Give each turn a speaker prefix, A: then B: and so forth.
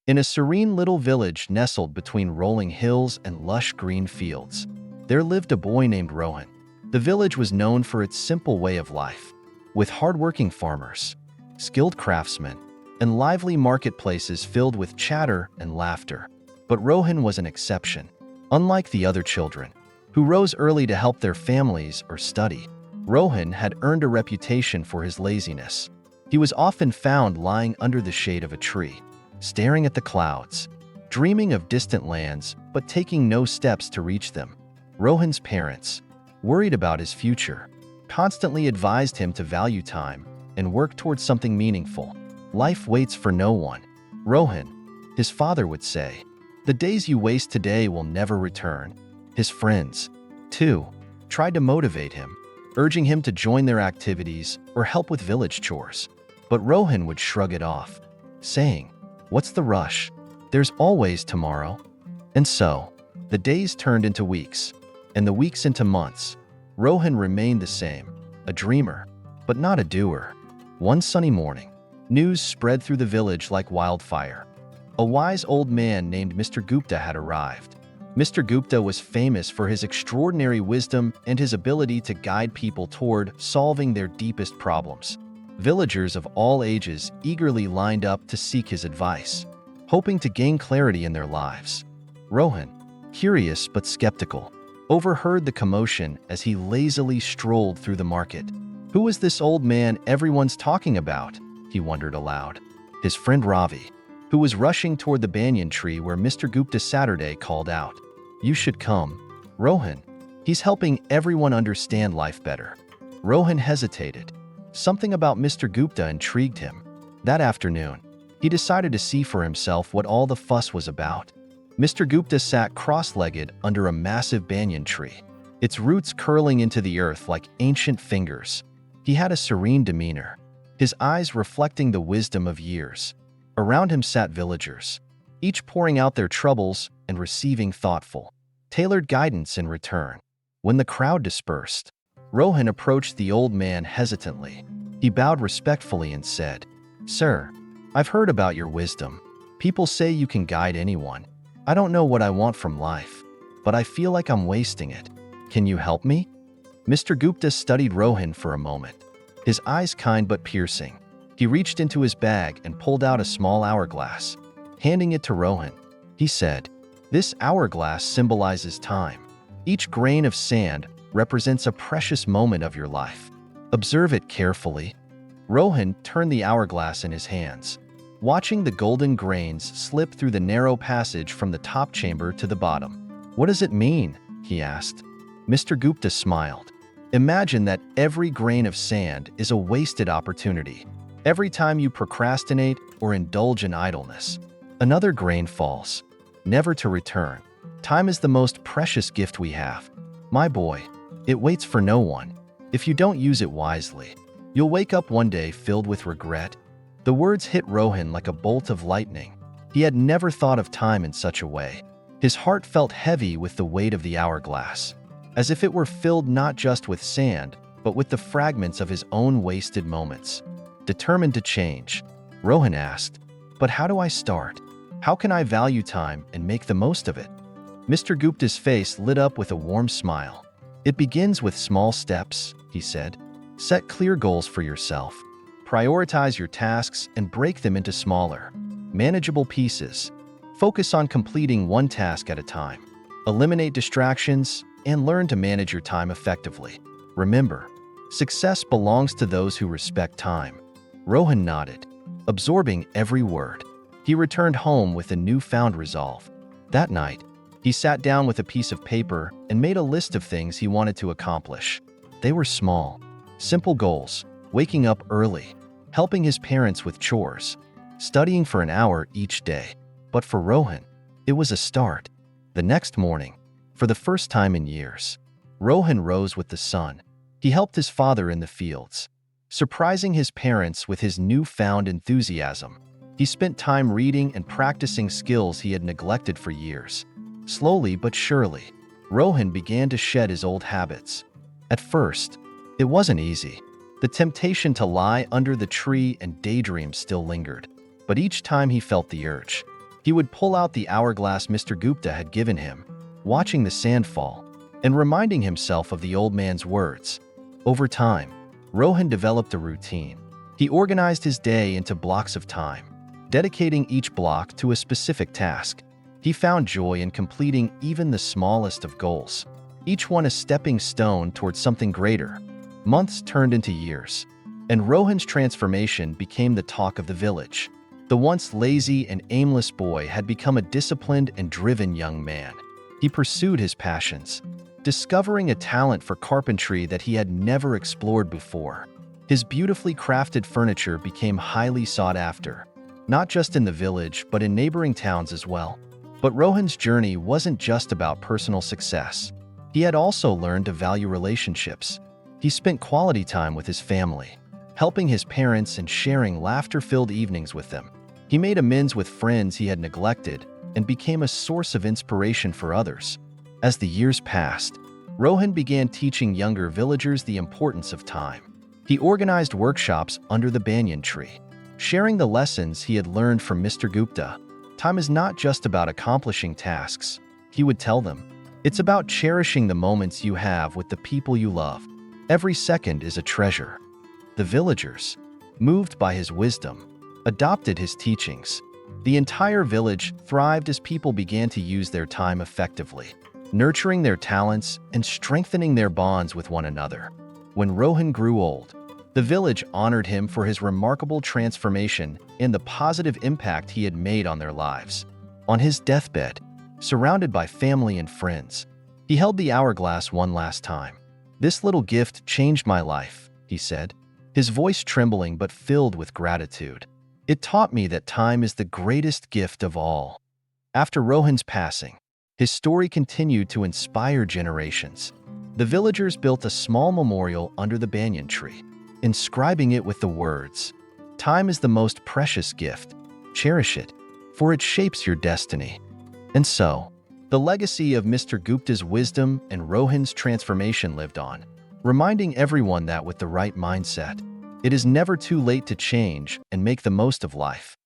A: In a serene little village nestled between rolling hills and lush green fields, there lived a boy named Rohan. The village was known for its simple way of life, with hardworking farmers, skilled craftsmen, and lively marketplaces filled with chatter and laughter. But Rohan was an exception. Unlike the other children, who rose early to help their families or study, Rohan had earned a reputation for his laziness. He was often found lying under the shade of a tree, staring at the clouds, dreaming of distant lands but taking no steps to reach them. Rohan's parents, worried about his future, constantly advised him to value time and work towards something meaningful. Life waits for no one. Rohan, his father would say, the days you waste today will never return. His friends, too, tried to motivate him, urging him to join their activities or help with village chores. But Rohan would shrug it off, saying, "What's the rush? There's always tomorrow." And so, the days turned into weeks, and the weeks into months. Rohan remained the same, a dreamer, but not a doer. One sunny morning, news spread through the village like wildfire. A wise old man named Mr. Gupta had arrived. Mr. Gupta was famous for his extraordinary wisdom and his ability to guide people toward solving their deepest problems. Villagers of all ages eagerly lined up to seek his advice, hoping to gain clarity in their lives. Rohan, curious but skeptical, overheard the commotion as he lazily strolled through the market. Who was this old man everyone's talking about? He wondered aloud. His friend Ravi, who was rushing toward the banyan tree where Mr. Gupta Saturday called out, "You should come, Rohan. He's helping everyone understand life better." Rohan hesitated. Something about Mr. Gupta intrigued him. That afternoon, he decided to see for himself what all the fuss was about. Mr. Gupta sat cross-legged under a massive banyan tree, its roots curling into the earth like ancient fingers. He had a serene demeanor, his eyes reflecting the wisdom of years. Around him sat villagers, each pouring out their troubles and receiving thoughtful, tailored guidance in return. When the crowd dispersed, Rohan approached the old man hesitantly. He bowed respectfully and said, "Sir, I've heard about your wisdom. People say you can guide anyone. I don't know what I want from life, but I feel like I'm wasting it. Can you help me?" Mr. Gupta studied Rohan for a moment, his eyes kind but piercing. He reached into his bag and pulled out a small hourglass. Handing it to Rohan, he said, "This hourglass symbolizes time. Each grain of sand represents a precious moment of your life. Observe it carefully." Rohan turned the hourglass in his hands, watching the golden grains slip through the narrow passage from the top chamber to the bottom. "What does it mean?" he asked. Mr. Gupta smiled. "Imagine that every grain of sand is a wasted opportunity. Every time you procrastinate or indulge in idleness, another grain falls, never to return. Time is the most precious gift we have. My boy, it waits for no one. If you don't use it wisely, you'll wake up one day filled with regret." The words hit Rohan like a bolt of lightning. He had never thought of time in such a way. His heart felt heavy with the weight of the hourglass, as if it were filled not just with sand, but with the fragments of his own wasted moments. Determined to change, Rohan asked, "But how do I start? How can I value time and make the most of it?" Mr. Gupta's face lit up with a warm smile. "It begins with small steps," he said. "Set clear goals for yourself. Prioritize your tasks and break them into smaller, manageable pieces. Focus on completing one task at a time. Eliminate distractions and learn to manage your time effectively. Remember, success belongs to those who respect time." Rohan nodded, absorbing every word. He returned home with a newfound resolve. That night, he sat down with a piece of paper and made a list of things he wanted to accomplish. They were small, simple goals: waking up early, helping his parents with chores, studying for an hour each day. But for Rohan, it was a start. The next morning, for the first time in years, Rohan rose with the sun. He helped his father in the fields, surprising his parents with his newfound enthusiasm. He spent time reading and practicing skills he had neglected for years. Slowly but surely, Rohan began to shed his old habits. At first, it wasn't easy. The temptation to lie under the tree and daydream still lingered. But each time he felt the urge, He would pull out the hourglass Mr. Gupta had given him, watching the sand fall, and reminding himself of the old man's words. Over time, Rohan developed a routine. He organized his day into blocks of time, dedicating each block to a specific task. He found joy in completing even the smallest of goals, each one a stepping stone towards something greater. Months turned into years, and Rohan's transformation became the talk of the village. The once lazy and aimless boy had become a disciplined and driven young man. He pursued his passions, discovering a talent for carpentry that he had never explored before. His beautifully crafted furniture became highly sought after, not just in the village but in neighboring towns as well. But Rohan's journey wasn't just about personal success. He had also learned to value relationships. He spent quality time with his family, helping his parents and sharing laughter-filled evenings with them. He made amends with friends he had neglected and became a source of inspiration for others. As the years passed, Rohan began teaching younger villagers the importance of time. He organized workshops under the banyan tree, sharing the lessons he had learned from Mr. Gupta. Time is not just about accomplishing tasks, he would tell them. It's about cherishing the moments you have with the people you love. Every second is a treasure. The villagers, moved by his wisdom, adopted his teachings. The entire village thrived as people began to use their time effectively, nurturing their talents and strengthening their bonds with one another. When Rohan grew old, the village honored him for his remarkable transformation and the positive impact he had made on their lives. On his deathbed, surrounded by family and friends, he held the hourglass one last time. "This little gift changed my life," he said, his voice trembling but filled with gratitude. "It taught me that time is the greatest gift of all." After Rohan's passing, his story continued to inspire generations. The villagers built a small memorial under the banyan tree, inscribing it with the words, "Time is the most precious gift. Cherish it, for it shapes your destiny." And so, the legacy of Mr. Gupta's wisdom and Rohan's transformation lived on, reminding everyone that with the right mindset, it is never too late to change and make the most of life.